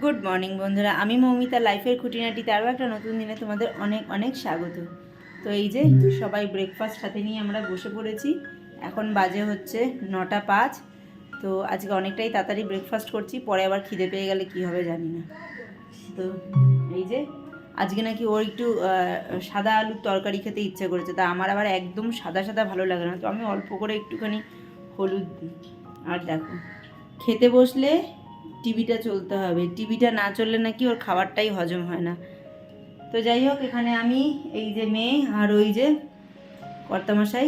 Good morning বন্ধুরা, আমি মৌমিতা লাইফের খুঁটিনাটিতে আরও একটা নতুন দিনে তোমাদের অনেক অনেক স্বাগত। তো এই যে সবাই ব্রেকফাস্ট হাতে নিয়ে আমরা বসে পড়েছি। এখন বাজে হচ্ছে 9টা 5। তো আজকে অনেকটাই তাড়াতাড়ি ব্রেকফাস্ট করছি, পরে আবার খিদে পেয়ে গেলে কি হবে জানি না। তো এই যে আজকে নাকি ওর একটু সাদা আলুর তরকারি খেতে ইচ্ছে করেছে, তা আমার আবার একদম সাদা সাদা ভালো লাগে না, তো আমি অল্প করে একটুখানি হলুদ দিই। আর দেখো, খেতে বসলে টিভিটা চলতে হবে, টিভিটা না চললে নাকি ওর খাবারটাই হজম হয় না। তো যাই হোক, এখানে আমি, এই যে মেয়ে, আর ওই যে কর্তামশাই।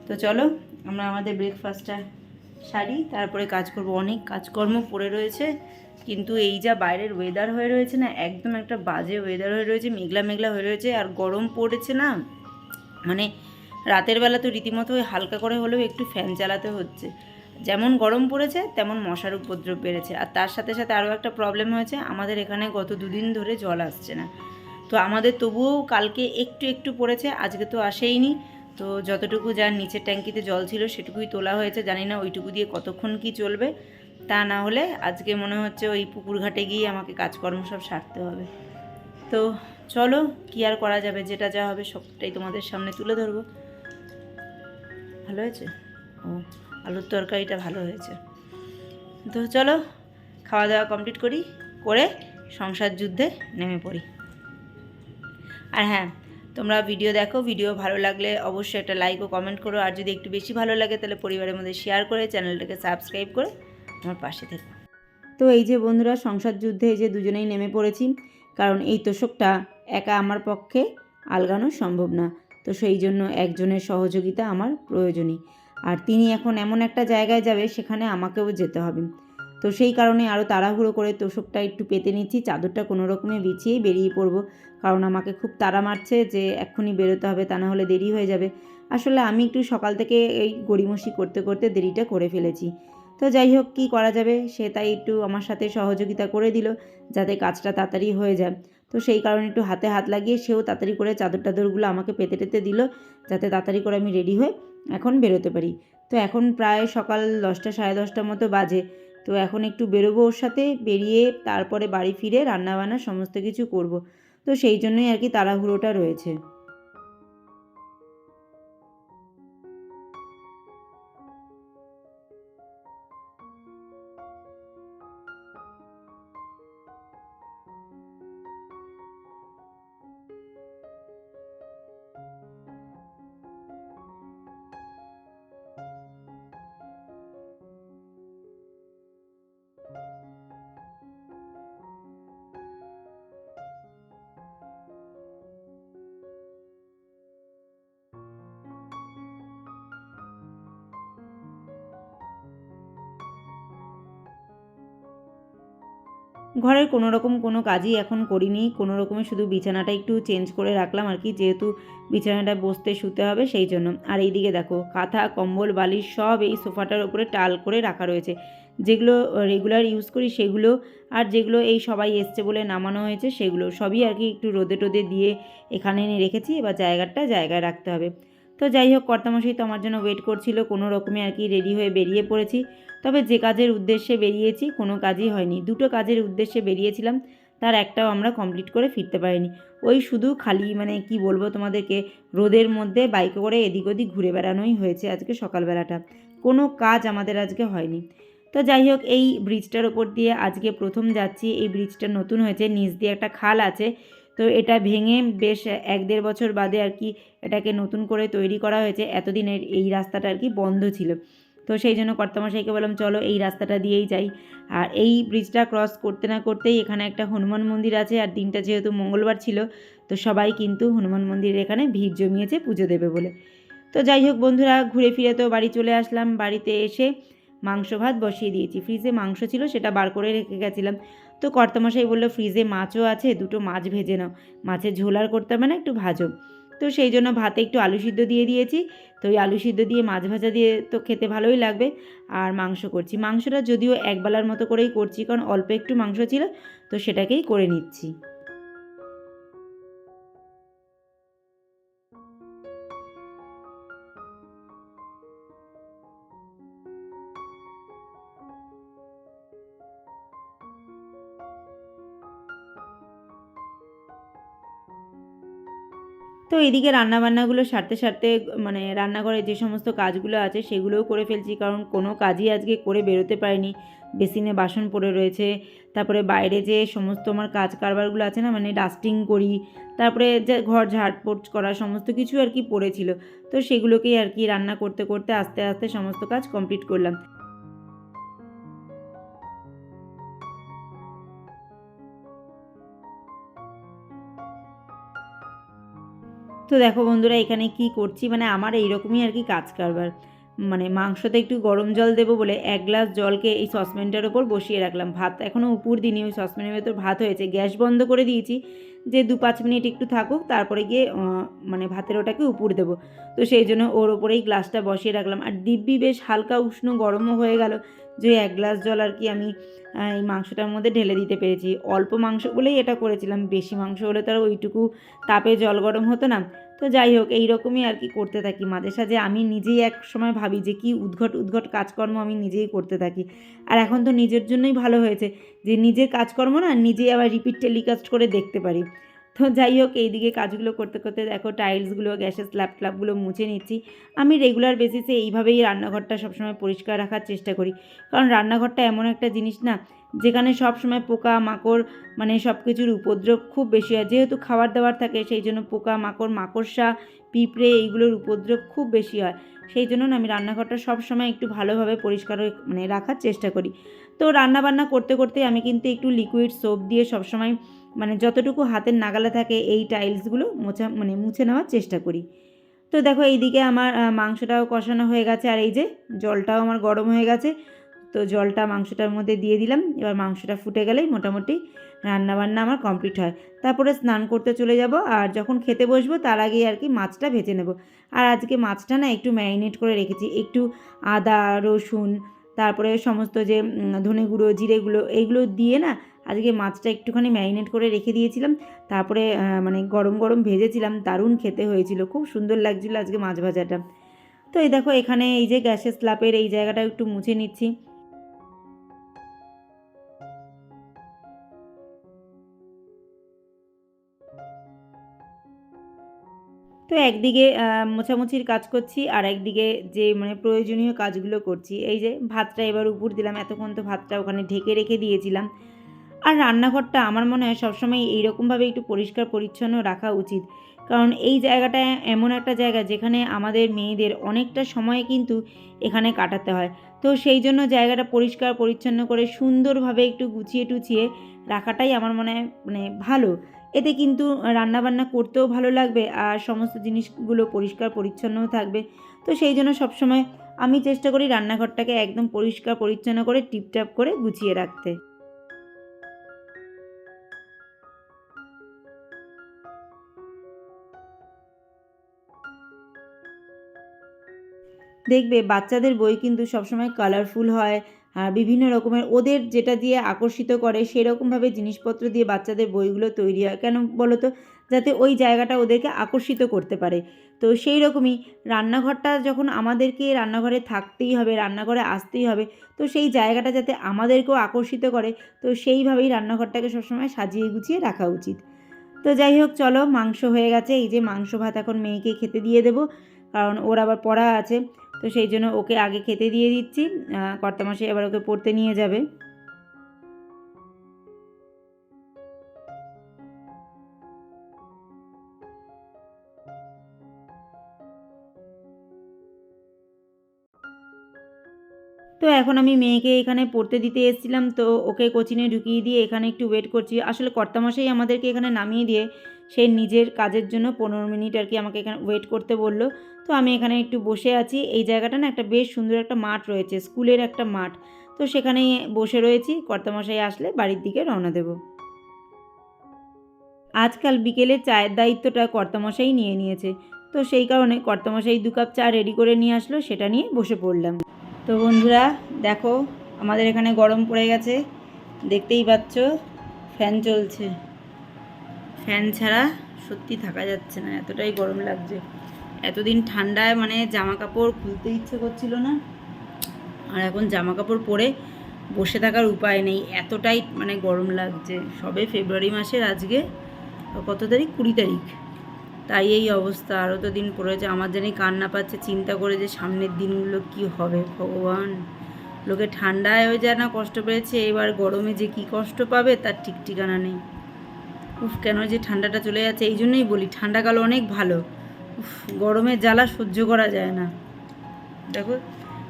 তো চলো আমরা আমাদের ব্রেকফাস্টটা সারি, তারপরে কাজ করব। অনেক কাজকর্ম পড়ে রয়েছে, কিন্তু এই যা বাইরের ওয়েদার হয়ে রয়েছে না, একদম একটা বাজে ওয়েদার হয়ে রয়েছে, মেঘলা মেঘলা হয়ে রয়েছে, আর গরম পড়েছে না, মানে রাতের বেলা তো রীতিমতো ওই হালকা করে হলেও একটু ফ্যান চালাতে হচ্ছে। যেমন গরম পড়েছে তেমন মশার উপদ্রব বেড়েছে, আর তার সাথে সাথে আরও একটা প্রবলেম হয়েছে, আমাদের এখানে গত 2 দিন ধরে জল আসছে না। তো আমাদের তবুও কালকে একটু একটু পড়েছে, আজকে তো আসেইনি। তো যতটুকু যার নিচের ট্যাঙ্কিতে জল ছিল সেটুকুই তোলা হয়েছে, জানি না ওইটুকু দিয়ে কতক্ষণ কি চলবে। তা না হলে আজকে মনে হচ্ছে ওই পুকুর ঘাটে গিয়ে আমাকে কাজকর্ম সব সারতে হবে। তো চলো, কি আর করা যাবে, যেটা যা হবে সবটাই তোমাদের সামনে তুলে ধরবো। ভালো হয়েছে? ও, আলুর তরকারিটা ভালো হয়েছে। তো চলো খাওয়া দাওয়া কমপ্লিট করি, করে সংসার যুদ্ধে নেমে পড়ি। আর হ্যাঁ, তোমরা ভিডিও দেখো, ভিডিও ভালো লাগলে অবশ্যই একটা লাইক ও কমেন্ট করো, আর যদি একটু বেশি ভালো লাগে তাহলে পরিবারের মধ্যে শেয়ার করে চ্যানেলটাকে সাবস্ক্রাইব করে আমার পাশে থেকো। তো এই যে বন্ধুরা, সংসার যুদ্ধে এই যে দুজনেই নেমে পড়েছি, কারণ এই তোষকটা একা আমার পক্ষে আলগানো সম্ভব না। তো সেই জন্য একজনের সহযোগিতা আমার প্রয়োজনই। আর তিনি এখন এমন একটা জায়গায় যাবে, সেখানে আমাকেও যেতে হবে। তো সেই কারণে আরও তাড়াহুড়ো করে তোষকটা একটু পেতে নিচ্ছি, চাদরটা কোনো রকমে বিছিয়েই বেরিয়ে পড়ব, কারণ আমাকে খুব তাড়া মারছে যে এক্ষুনি বেরোতে হবে, তা না হলে দেরি হয়ে যাবে। আসলে আমি একটু সকাল থেকে এই গড়িমসি করতে করতে দেরিটা করে ফেলেছি। তো যাই হোক, কী করা যাবে, সে তাই একটু আমার সাথে সহযোগিতা করে দিল যাতে কাজটা তাড়াতাড়ি হয়ে যায়। তো সেই কারণে একটু হাতে হাত লাগিয়ে সেও তাড়াতাড়ি করে চাদর টাদরগুলো আমাকে পেতে টেতে দিল, যাতে তাড়াতাড়ি করে আমি রেডি হয়ে এখন বেরোতে পারি। তো এখন প্রায় সকাল 10টা 10:30 মতো বাজে। তো এখন একটু বেরোবো ওর সাথে, বেরিয়ে তারপরে বাড়ি ফিরে রান্নাবান্না সমস্ত কিছু করব। তো সেই জন্যই আর কি তাড়াহুড়োটা রয়েছে। ঘরের কোনো রকম কোনো কাজই এখন করিনি, কোনো রকমে শুধু বিছানাটা একটু চেঞ্জ করে রাখলাম আর কি, যেহেতু বিছানাটা বসতে শুতে হবে সেই জন্য। আর এইদিকে দেখো, কাঁথা কম্বল বালিশ সব এই সোফাটার উপরে টাল করে রাখা রয়েছে, যেগুলো রেগুলার ইউজ করি সেগুলো, আর যেগুলো এই সবাই এসছে বলে নামানো হয়েছে সেগুলো সবই আর কি একটু রোদে টোদে দিয়ে এখানে এনে রেখেছি, এবার জায়গাটা জায়গায় রাখতে হবে। তো যাই হোক, কর্তামশাই তো আমার জন্য ওয়েট করছিল, কোনো রকমে আর কি রেডি হয়ে বেরিয়ে পড়েছি। তবে যে কাজের উদ্দেশ্যে বেরিয়েছি কোনো কাজই হয়নি, দুটো কাজের উদ্দেশ্যে বেরিয়েছিলাম, তার একটাও আমরা কমপ্লিট করে ফিরতে পারিনি। ওই শুধু খালি মানে কি বলবো তোমাদেরকে, রোদের মধ্যে বাইকে করে এদিক ওদিক ঘুরে বেড়ানোই হয়েছে আজকে সকালবেলাটা, কোনো কাজ আমাদের আজকে হয়নি। তো যাই হোক, এই ব্রিজটার ওপর দিয়ে আজকে প্রথম যাচ্ছি। এই ব্রিজটা নতুন হয়েছে, নিচ দিয়ে একটা খাল আছে, তো এটা ভেঙে বেশ 1-1.5 বছর বাদে আর কি এটাকে নতুন করে তৈরি করা হয়েছে। এতদিনের এই রাস্তাটা আর কি বন্ধ ছিল। তো সেই জন্য কর্তামশাইকে বললাম চলো এই রাস্তাটা দিয়েই যাই। আর এই ব্রিজটা ক্রস করতে না করতেই এখানে একটা হনুমান মন্দির আছে, আর দিনটা যেহেতু মঙ্গলবার ছিল, তো সবাই কিন্তু হনুমান মন্দিরের এখানে ভিড় জমিয়েছে পুজো দেবে বলে। তো যাই হোক বন্ধুরা, ঘুরে ফিরে তো বাড়ি চলে আসলাম। বাড়িতে এসে মাংস ভাত বসিয়ে দিয়েছি, ফ্রিজে মাংস ছিল সেটা বার করে রেখে গেছিলাম। তো কর্তামশাই বললো ফ্রিজে মাছও আছে, দুটো মাছ ভেজে নাও, মাছের ঝোল আর করতে হবে না, একটু ভাজো। তো সেই জন্য ভাতে একটু আলু সিদ্ধ দিয়ে দিয়েছি। তো ওই আলু সিদ্ধ দিয়ে মাছ ভাজা দিয়ে তো খেতে ভালোই লাগবে। আর মাংস করছি, মাংসটা যদিও একবেলার মতো করেই করছি, কারণ অল্প একটু মাংস ছিল, তো সেটাকেই করে নিচ্ছি। তো এদিকে রান্নাবান্নাগুলো সারতে সারতে মানে রান্নাঘরে যে সমস্ত কাজগুলো আছে সেগুলোও করে ফেলছি, কারণ কোনো কাজই আজকে করে বেরোতে পারিনি। বেসিনে বাসন পড়ে রয়েছে, তারপরে বাইরে যে সমস্ত আমার কাজ কারবারগুলো আছে না, মানে ডাস্টিং করি, তারপরে যে ঘর ঝাড়পোছ করা সমস্ত কিছু আর কি পড়েছিল। তো সেগুলোকেই আর কি রান্না করতে করতে আস্তে আস্তে সমস্ত কাজ কমপ্লিট করলাম। তো দেখো বন্ধুরা এখানে কি করছি, মানে আমার এইরকমই আর কি কাজ কারবার। মানে মাংসতে একটু গরম জল দেবো বলে 1 গ্লাস জলকে এই সসপ্যানটার ওপর বসিয়ে রাখলাম। ভাত এখনও উপুর দিইনি, ওই সসপ্যানের ভেতর ভাত হয়েছে, গ্যাস বন্ধ করে দিয়েছি যে 2-5 মিনিট একটু থাকুক, তারপরে গিয়ে মানে ভাতের ওটাকে উপুর দেবো। তো সেই জন্য ওর ওপরেই গ্লাসটা বসিয়ে রাখলাম। আর দিব্যি বেশ হালকা উষ্ণ গরমও হয়ে গেল, যে 1 গ্লাস জল আর কি আমি এই মাংসটার মধ্যে ঢেলে দিতে পেরেছি। অল্প মাংস বলেই এটা করেছিলাম, বেশি মাংস হলে তার ওইটুকু তাপে জল গরম হতো না। তো যাই হোক, এই রকমই আর কি করতে থাকি মাঝে সাঝে। আমি নিজেই এক সময় ভাবি যে কি উদ্ভট উদ্ভট কাজকর্ম আমি নিজেই করতে থাকি। আর এখন তো নিজের জন্যই ভালো হয়েছে যে নিজের কাজকর্ম না নিজেই আবার রিপিট টেলিকাস্ট করে দেখতে পারি। তো যাই হোক, এইদিকে কাজগুলো করতে করতে দেখো টাইলসগুলো, গ্যাসের স্ল্যাব ট্ল্যাবগুলো মুছে নিচ্ছি। আমি রেগুলার বেসিসে এইভাবেই রান্নাঘরটা সবসময় পরিষ্কার রাখার চেষ্টা করি, কারণ রান্নাঘরটা এমন একটা জিনিস না যেখানে সবসময় পোকা মাকড় মানে সব কিছুর উপদ্রব খুব বেশি হয়। যেহেতু খাবার দাবার থাকে সেই জন্য পোকা মাকড়, মাকড়সা, পিঁপড়ে এইগুলোর উপদ্রব খুব বেশি হয়। সেই জন্য না আমি রান্নাঘরটা সবসময় একটু ভালোভাবে পরিষ্কার মানে রাখার চেষ্টা করি। তো রান্নাবান্না করতে করতে আমি কিন্তু একটু লিকুইড সোপ দিয়ে সবসময় মানে যতটুকু হাতের নাগালে থাকে এই টাইলসগুলো মুছে নেওয়ার চেষ্টা করি। তো দেখো এইদিকে আমার মাংসটাও কষানো হয়ে গেছে, আর এই যে জলটাও আমার গরম হয়ে গেছে। তো জলটা মাংসটার মধ্যে দিয়ে দিলাম। এবার মাংসটা ফুটে গেলেই মোটামুটি রান্নাবান্না আমার কমপ্লিট হয়। তারপরে স্নান করতে চলে যাব, আর যখন খেতে বসবো তার আগেই আর কি মাছটা ভেজে নেব। আর আজকে মাছটা না একটু ম্যারিনেট করে রেখেছি, একটু আদা রসুন তারপরে সমস্ত যে ধনে গুঁড়ো জিরে গুঁড়ো এইগুলো দিয়ে না আজকে মাছটা একটুখানি ম্যারিনেট করে রেখে দিয়েছিলাম। তারপরে মানে গরম গরম ভেজেছিলাম, দারুণ খেতে হয়েছিল, খুব সুন্দর লাগছিলো আজকে মাছ ভাজাটা। তো এই দেখো এখানে এই যে গ্যাসের স্ল্যাবের এই জায়গাটা একটু মুছে নিচ্ছি। তো একদিকে মোছামুছির কাজ করছি, আর একদিকে যে মানে প্রয়োজনীয় কাজগুলো করছি। এই যে ভাতটা এবার উপর দিলাম, এতক্ষণ তো ভাতটা ওখানে ঢেকে রেখে দিয়েছিলাম। আর রান্নাঘরটা আমার মনে হয় সবসময় এইরকমভাবে একটু পরিষ্কার পরিচ্ছন্ন রাখা উচিত, কারণ এই জায়গাটা এমন একটা জায়গা যেখানে আমাদের মেয়েদের অনেকটা সময় কিন্তু এখানে কাটাতে হয়। তো সেই জন্য জায়গাটা পরিষ্কার পরিচ্ছন্ন করে সুন্দরভাবে একটু গুছিয়ে টুছিয়ে রাখাটাই আমার মনে হয় মানে ভালো। এতে কিন্তু রান্নাবান্না করতেও ভালো লাগবে, আর সমস্ত জিনিসগুলো পরিষ্কার পরিচ্ছন্নও থাকবে। তো সেই জন্য সবসময় আমি চেষ্টা করি রান্নাঘরটাকে একদম পরিষ্কার পরিচ্ছন্ন করে টিপটাপ করে গুছিয়ে রাখতে। দেখবে বাচ্চাদের বই কিন্তু সবসময় কালারফুল হয়, আর বিভিন্ন রকমের ওদের যেটা দিয়ে আকর্ষিত করে সেরকমভাবে জিনিসপত্র দিয়ে বাচ্চাদের বইগুলো তৈরি হয়। কেন বলো তো? যাতে ওই জায়গাটা ওদেরকে আকর্ষিত করতে পারে। তো সেই রকমই রান্নাঘরটা যখন আমাদেরকে রান্নাঘরে থাকতেই হবে, রান্নাঘরে আসতেই হবে, তো সেই জায়গাটা যাতে আমাদেরকেও আকর্ষিত করে, তো সেইভাবেই রান্নাঘরটাকে সবসময় সাজিয়ে গুছিয়ে রাখা উচিত। তো যাই হোক, চলো মাংস হয়ে গেছে, এই যে মাংস ভাত এখন মেয়েকে খেতে দিয়ে দেবো, কারণ ওর আবার পড়া আছে। তো সেই জন্য ওকে আগে খেতে দিয়ে দিচ্ছি, কর্তামশাই আবার ওকে পড়তে নিয়ে যাবে। তো এখন আমি মেয়েকে এখানে পড়তে দিতে এসেছিলাম, তো ওকে কোচিংয়ে ঢুকিয়ে দিয়ে এখানে একটু ওয়েট করছি। আসলে কর্তামশাই আমাদেরকে এখানে নামিয়ে দিয়ে সে নিজের কাজের জন্য 15 মিনিট আর কি আমাকে এখানে ওয়েট করতে বলল। তো আমি এখানে একটু বসে আছি। এই জায়গাটা না একটা বেশ সুন্দর একটা মাঠ রয়েছে, স্কুলের একটা মাঠ। তো সেখানেই বসে রয়েছি, কর্তামশাই আসলে বাড়ির দিকে রওনা দেব। আজকাল বিকেলে চায়ের দায়িত্বটা কর্তামশাই নিয়ে নিয়েছে। তো সেই কারণে কর্তামশাই 2 কাপ চা রেডি করে নিয়ে আসলো, সেটা নিয়ে বসে পড়লাম। তো বন্ধুরা দেখো, আমাদের এখানে গরম পড়ে গেছে, দেখতেই পাচ্ছ ফ্যান চলছে। ফ্যান ছাড়া সত্যি থাকা যাচ্ছে না, এতটাই গরম লাগছে। এতদিন ঠান্ডায় মানে জামা কাপড় খুলতে ইচ্ছে করছিল না, আর এখন জামা কাপড় পরে বসে থাকার উপায় নেই, এতটাই মানে গরম লাগছে। সবে ফেব্রুয়ারি মাসের আজকে কত তারিখ? 20 তারিখ, তাই এই অবস্থা। আরও তো দিন পড়েছে, আমার জানি কান্না পাচ্ছে চিন্তা করে যে সামনের দিনগুলো কি হবে ভগবান। লোকে ঠান্ডায় হয়ে যায় না কষ্ট পেয়েছে, এবার গরমে যে কি কষ্ট পাবে তার ঠিক ঠিকানা নেই। উফ, কেন যে ঠান্ডাটা চলে যাচ্ছে, এই জন্যই বলি ঠান্ডাকাল অনেক ভালো। উফ, গরমের জ্বালা সহ্য করা যায় না। দেখো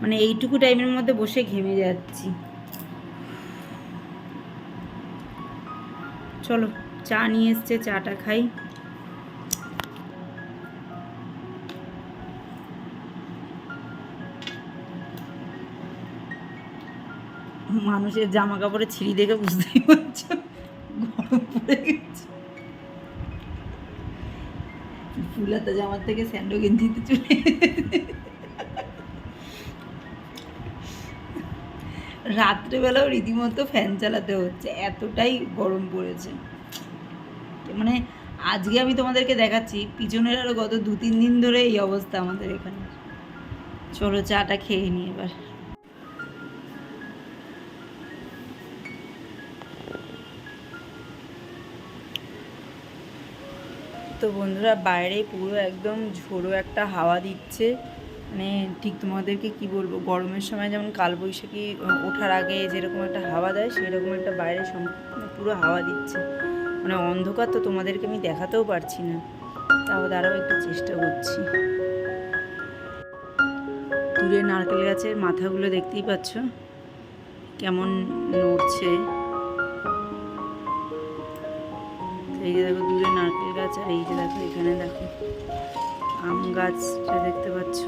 মানে এইটুকু টাইমের মধ্যে বসে ঘেমে যাচ্ছি। চলো চা নিয়ে এসছে, চাটা খাই। মানুষের জামা কাপড়ে ছিঁড়ি দেখে বুঝতেই পারছো গরম পড়ে গেছে। ফুলাতা জামার থেকে স্যান্ডো গেঞ্জিতে চলে রাত্রেবেলাও রীতিমতো ফ্যান চালাতে হচ্ছে, এতটাই গরম পড়েছে। মানে আজকে আমি তোমাদেরকে দেখাচ্ছি, পিছনের আরও গত 2-3 দিন ধরে এই অবস্থা আমাদের এখানে। চলো চাটা খেয়ে নিই এবার। তো বন্ধুরা, বাইরে পুরো একদম ঝোড়ো একটা হাওয়া দিচ্ছে। মানে ঠিক তোমাদেরকে কি বলবো, গরমের সময় যেমন কালবৈশাখী ওঠার আগে যেরকম একটা হাওয়া দেয়, সেরকম একটা বাইরে পুরো হাওয়া দিচ্ছে। মানে অন্ধকার তো তোমাদেরকে আমি দেখাতেও পারছি না, তাও দাঁড়াও একটু চেষ্টা করছি। দূরে নারকেল গাছের মাথাগুলো দেখতেই পাচ্ছ কেমন নড়ছে। এই যে দেখো দূরে নারকেল গাছ, আর এই যে দেখো এখানে দেখো আম গাছটা দেখতে পাচ্ছ।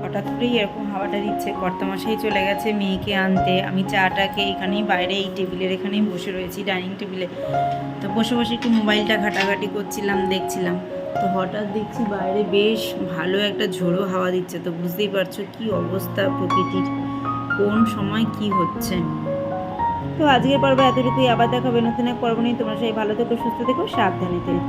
হঠাৎ করেই এরকম হাওয়াটা দিচ্ছে। কর্তামশাই চলে গেছে মেয়েকে আনতে, আমি চাটাকে এখানেই বাইরে এই টেবিলের এখানেই বসে রয়েছি ডাইনিং টেবিলে। তো বসে বসে একটু মোবাইলটা ঘাটাঘাটি করছিলাম, দেখছিলাম। তো হঠাৎ দেখছি বাইরে বেশ ভালো একটা ঝোড়ো হাওয়া দিচ্ছে। তো বুঝতেই পারছো কি অবস্থা প্রকৃতির, কোন সময় কি হচ্ছে। তো আজকের পর্ব এতটুকুই, আবার দেখাবে নতুন এক পর্ব নিয়ে। তোমরা সবাই ভালো থেকো, সুস্থ থেকো, সাবধানে থেকো।